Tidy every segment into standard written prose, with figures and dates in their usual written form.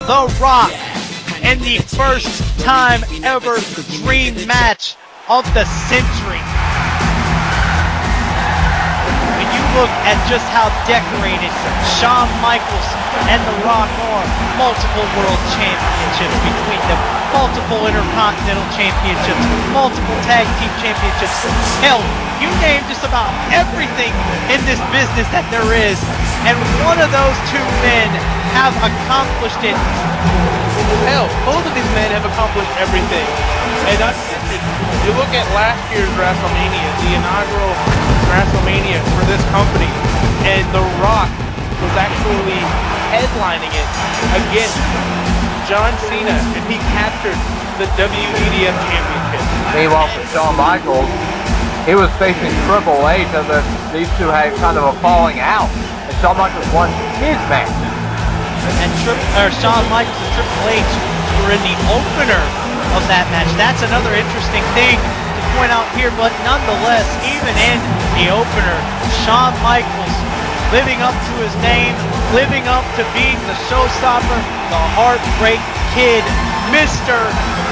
The Rock in the first time ever dream match of the century. When you look at just how decorated Shawn Michaels and The Rock are, multiple world championships between them, multiple Intercontinental championships, multiple tag team championships. Hell, you name just about everything in this business that there is, and one of those two men have accomplished it. Hell, both of these men have accomplished everything. And you look at last year's WrassleMania, the inaugural WrassleMania for this company, and The Rock was actually headlining it against John Cena, and he captured the WEDF Championship. Meanwhile, for Shawn Michaels, he was facing Triple H, as these two had kind of a falling out, and Shawn Michaels won his match. And Shawn Michaels and Triple H were in the opener of that match. That's another interesting thing to point out here, but nonetheless, even in the opener, Shawn Michaels living up to his name, living up to being the showstopper, the Heartbreak Kid, Mr.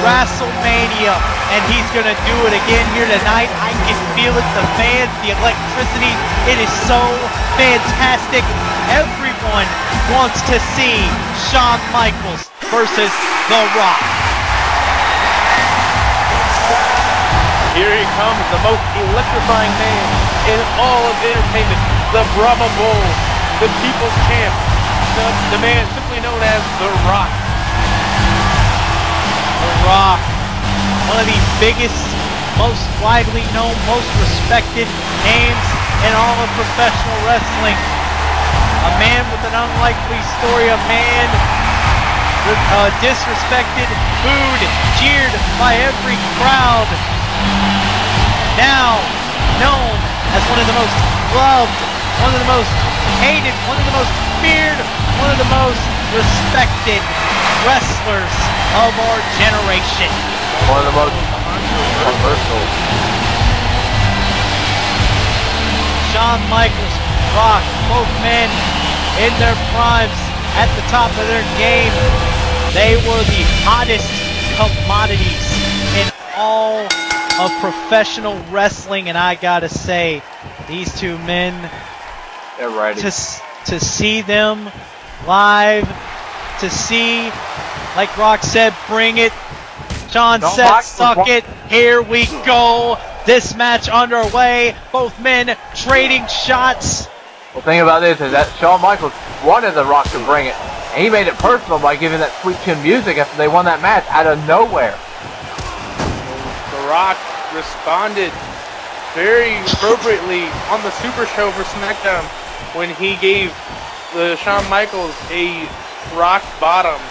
WrassleMania, and he's gonna do it again here tonight. I can feel it, the fans, the electricity, it is so fantastic. Everyone wants to see Shawn Michaels versus The Rock. Here he comes, the most electrifying man in all of entertainment, the Brahma Bull, the People's Champ, the man simply known as The Rock. The Rock, one of the biggest, most widely known, most respected names in all of professional wrestling. A man with an unlikely story, a man disrespected, booed, jeered by every crowd. Now known as one of the most loved, one of the most hated, one of the most feared, one of the most respected wrestlers of our generation. One of the most controversial. Shawn Michaels, Rock, both men in their primes, at the top of their game. They were the hottest commodities in all of professional wrestling, and I gotta say, these two men, they're ready. To see them live, to see, like Rock said, bring it. Shawn said, suck it. Here we go. This match underway. Both men trading shots. The thing about this is that Shawn Michaels wanted The Rock to bring it, and he made it personal by giving that sweet chin music after they won that match out of nowhere. The Rock responded very appropriately on the Super Show for SmackDown when he gave Shawn Michaels a rock bottom.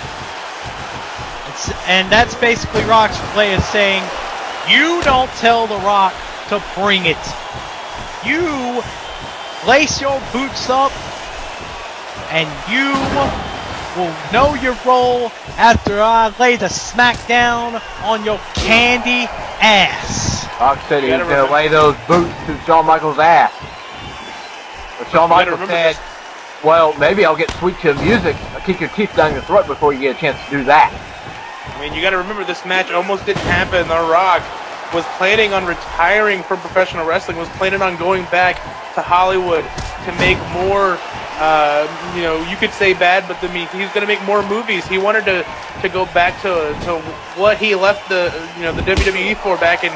And that's basically Rock's way of saying, you don't tell The Rock to bring it. You lace your boots up, and you will know your role after I lay the smack down on your candy ass. Rock said he was going to lay those boots to Shawn Michaels' ass. But Shawn Michaels said, well, maybe I'll get sweet chin music. I'll kick your teeth down your throat before you get a chance to do that. I mean, you got to remember, this match almost didn't happen. The Rock was planning on retiring from professional wrestling, was planning on going back to Hollywood to make more, you know, you could say bad, but I mean, he's going to make more movies. He wanted to go back to what he left the WWE for back in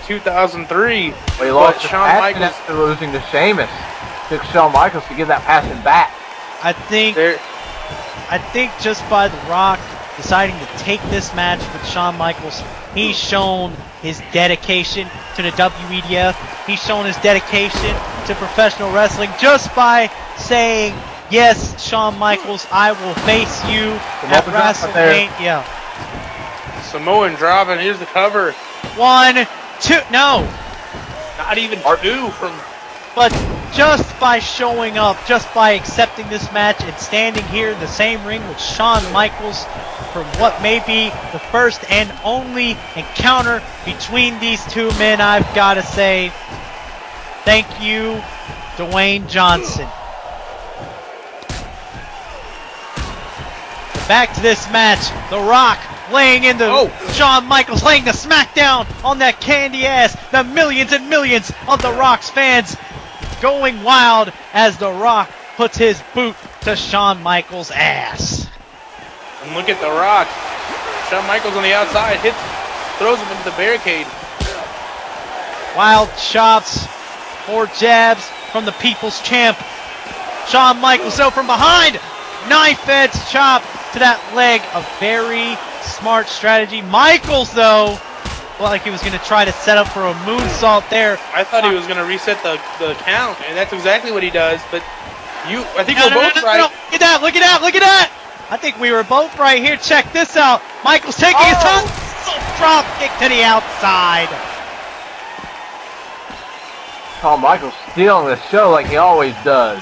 2003. Well, he lost the passion after losing to Sheamus. Took Shawn Michaels to give that passion back. I think just by The Rock deciding to take this match with Shawn Michaels, he's shown his dedication to the WEDF. He's shown his dedication to professional wrestling just by saying, yes, Shawn Michaels, I will face you at WrestleMania. Samoan drop, and here's the cover. 1, 2, no. Not even 2 from... But just by showing up, just by accepting this match and standing here in the same ring with Shawn Michaels for what may be the first and only encounter between these two men, I've got to say, thank you, Dwayne Johnson. back to this match. The Rock laying into Shawn Michaels, laying the smackdown on that candy ass. The millions and millions of The Rock's fans going wild as The Rock puts his boot to Shawn Michaels' ass. And look at The Rock. Shawn Michaels on the outside throws him into the barricade. Wild chops, more jabs from the People's Champ. Shawn Michaels, though, from behind. Knife edge chop to that leg. A very smart strategy. Michaels, though, well, like he was going to try to set up for a moonsault there. I thought he was going to reset the count, and that's exactly what he does. But I think we're both right. No. Look at that, look at that, look at that. I think we were both right here. Check this out. Michaels taking his time. Drop kick to the outside. Shawn Michaels stealing the show like he always does.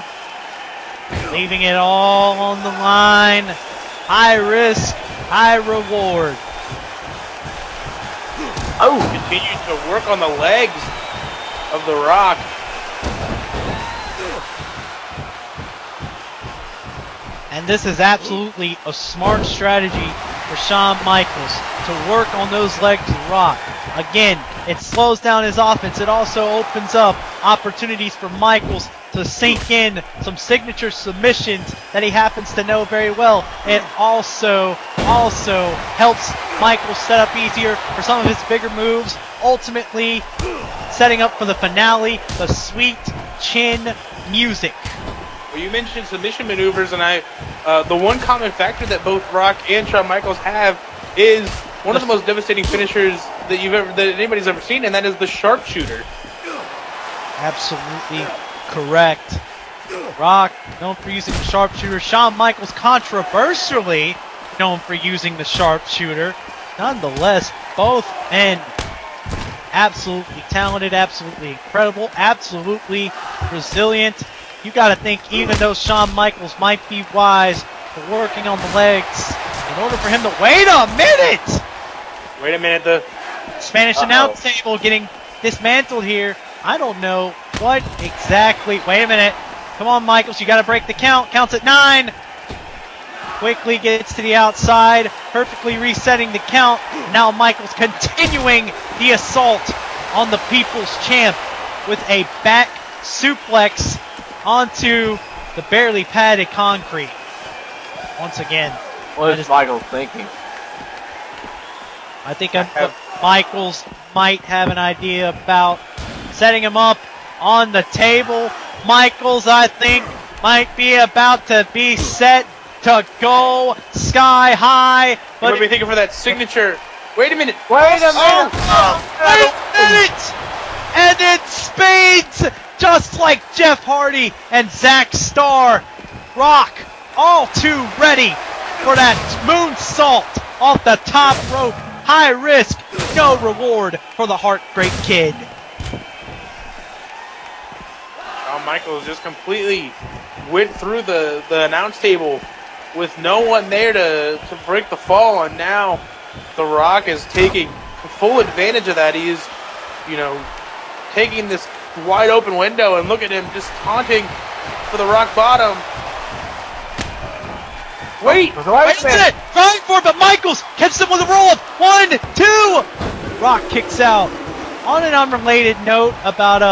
Leaving it all on the line. High risk, high reward. Oh, continues to work on the legs of The Rock. And this is absolutely a smart strategy for Shawn Michaels to work on those legs of The Rock. Again, it slows down his offense. It also opens up opportunities for Michaels to sink in some signature submissions that he happens to know very well. It also helps Michaels set up easier for some of his bigger moves, ultimately setting up for the finale, the sweet chin music. Well, you mentioned submission maneuvers, and the one common factor that both Rock and Shawn Michaels have is one of the most devastating finishers that anybody's ever seen, and that is the sharpshooter. Absolutely correct. Rock known for using the sharpshooter. Shawn Michaels controversially known for using the sharpshooter. Nonetheless, both men absolutely talented, absolutely incredible, absolutely resilient. You got to think, even though Shawn Michaels might be wise for working on the legs, in order for him to wait a minute. Wait a minute, the Spanish announce table getting dismantled here. I don't know what exactly. Wait a minute. Come on, Michaels. You got to break the count. Counts at 9. Quickly gets to the outside, perfectly resetting the count. Now Michaels continuing the assault on the People's Champ with a back suplex onto the barely padded concrete. Once again. What is Michaels thinking? I think Michaels might have an idea about setting him up on the table. Michaels, I think, might be about to be set to go sky high. But you might be thinking for that signature. Wait a minute. Wait a minute. Wait a minute. And it's Spades, just like Jeff Hardy and Starr. Rock, all too ready for that moonsault off the top rope. High risk, no reward for the Heartbreak Kid. Shawn Michaels just completely went through the announce table with no one there to break the fall, and now The Rock is taking full advantage of that. He is, taking this wide open window, and look at him just taunting for the rock bottom. Wait a minute! Trying for it, but Michaels catches him with a roll-up. 1, 2! Rock kicks out. On an unrelated note about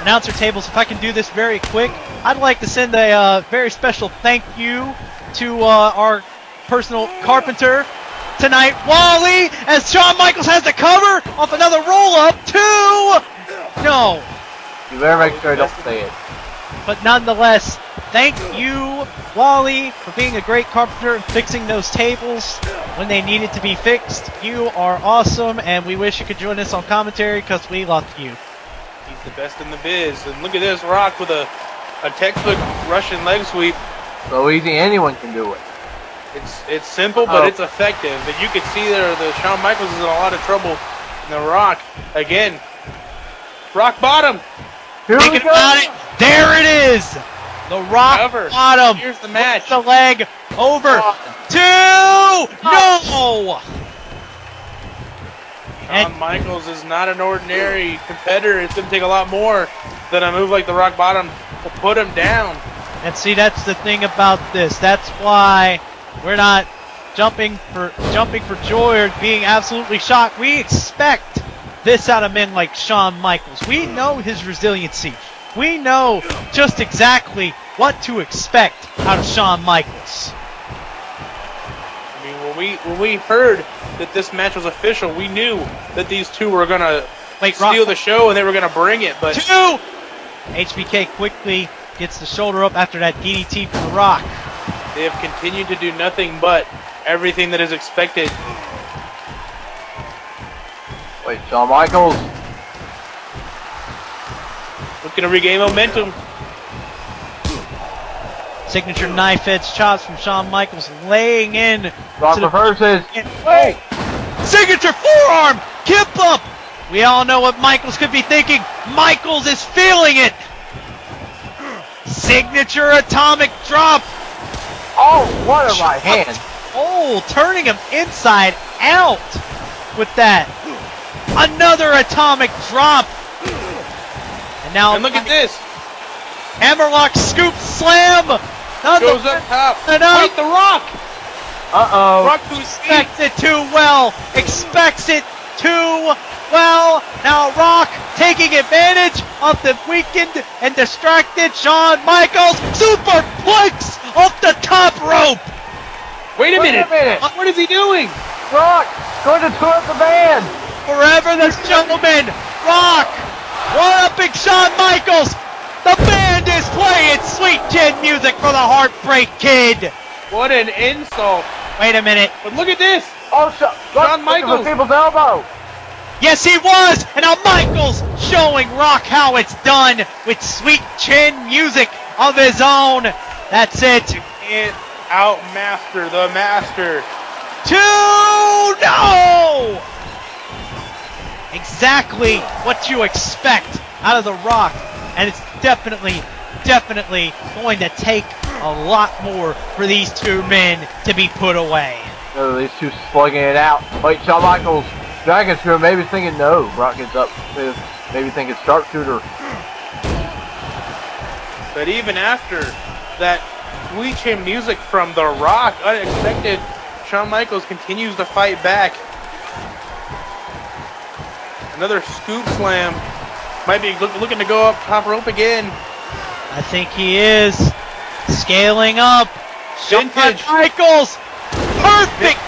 announcer tables, if I can do this very quick, I'd like to send a very special thank you to our personal carpenter tonight, Wally, as Shawn Michaels has the cover off another roll-up. 2! No. You better make sure I don't say it. But nonetheless, thank you, Wally, for being a great carpenter and fixing those tables when they needed to be fixed. You are awesome, and we wish you could join us on commentary because we love you. He's the best in the biz. And look at this, Rock with a textbook Russian leg sweep. So easy, anyone can do it. It's simple, but it's effective. And you can see there the Shawn Michaels is in a lot of trouble. And the Rock, again, rock bottom. Thinking about it. There it is. The rock bottom. Here's the match. The leg over. 2. No. Shawn Michaels is not an ordinary competitor. It's going to take a lot more than a move like the rock bottom to put him down. And see, that's the thing about this. That's why we're not jumping for joy or being absolutely shocked. We expect this out of men like Shawn Michaels. We know his resiliency. We know just exactly what to expect out of Shawn Michaels. I mean, when we heard that this match was official, we knew that these two were gonna steal the show and they were gonna bring it. But HBK quickly gets the shoulder up after that DDT from The Rock. They have continued to do nothing but everything that is expected. Wait, Shawn Michaels. Looking to regain momentum. Signature knife edge chops from Shawn Michaels, laying in. Rock reverses. Wait! Signature forearm! Kip up! We all know what Michaels could be thinking. Michaels is feeling it! Signature atomic drop! Oh, what a right hand. Oh, turning him inside out with that. Another atomic drop. And now look at this. Hammerlock scoop slam. Goes up top. Wait, The Rock. Uh-oh. Rock to his feet. Expects it too well. Expects it too well. Now Rock taking advantage of the weakened and distracted Shawn Michaels. Superplex off the top rope. Wait a minute. What is he doing? Rock going to tour up the band. Forever this gentleman. Rock one-upping Shawn Michaels. The band is playing Sweet Chin music for the Heartbreak Kid. What an insult. Wait a minute. But look at this. Oh, Shawn Michaels. People's elbow. Yes, he was. And now Michaels showing Rock how it's done with Sweet Chin music of his own. That's it. You can't outmaster the master. 2-0. Exactly what you expect out of The Rock. And it's definitely going to take a lot more for these two men to be put away. Oh, these two slugging it out. Wait, Shawn Michaels, Dragon Screw, maybe thinking no. Rock gets up, maybe thinking sharpshooter. But even after that Sweet Chin music from The Rock, unexpected, Shawn Michaels continues to fight back. Another scoop slam. Might be looking to go up top rope again. I think he is. Scaling up. Shawn Michaels. Perfect.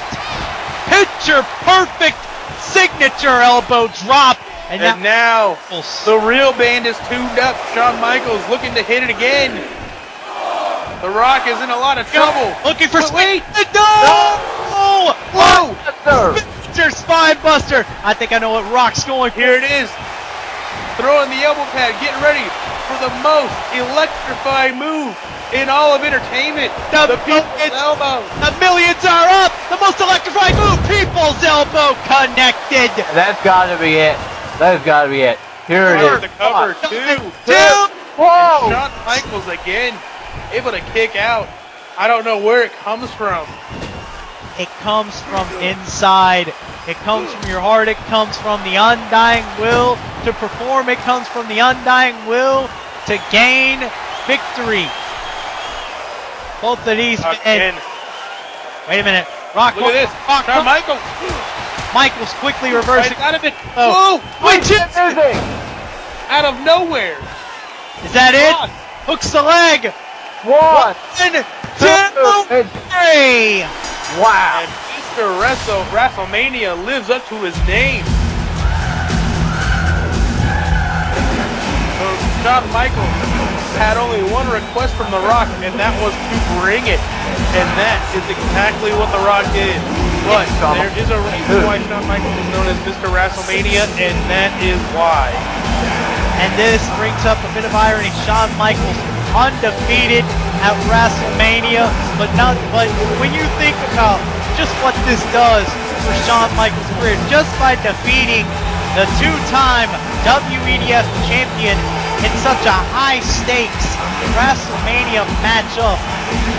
Picture perfect signature elbow drop. And now the real band is tuned up. Shawn Michaels looking to hit it again. The Rock is in a lot of trouble. Looking for wait. No! Whoa! Signature spine buster. I think I know what Rock's going for. Here it is. Throwing the elbow pad, getting ready for the most electrifying move in all of entertainment. The people's elbow. The millions are up. The most electrifying move. People's elbow connected. That's got to be it. That has got to be it. Here it is. The cover, two. Whoa! And Shawn Michaels again, able to kick out. I don't know where it comes from. It comes from inside. It comes from your heart. It comes from the undying will to perform. It comes from the undying will to gain victory. Both of these men. Wait a minute. Rock. Look at this. Shawn Michaels. Michaels quickly reversing. Out of it. Oh. Whoa! Wait, out of nowhere. Is that it? Hooks the leg. 1, 2, 3. Wow. And Mr. WrestleMania lives up to his name. So Shawn Michaels had only one request from The Rock, and that was to bring it. And that is exactly what The Rock did. But there is a reason why Shawn Michaels is known as Mr. WrestleMania, and that is why. And this brings up a bit of irony. Shawn Michaels undefeated at WrestleMania, but when you think about just what this does for Shawn Michaels' career, just by defeating the two-time WEDF champion in such a high-stakes WrestleMania matchup,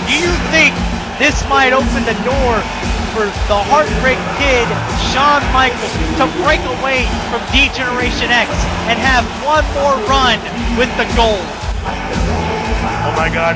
do you think this might open the door for the Heartbreak Kid, Shawn Michaels, to break away from D-Generation X and have one more run with the gold? Oh my God.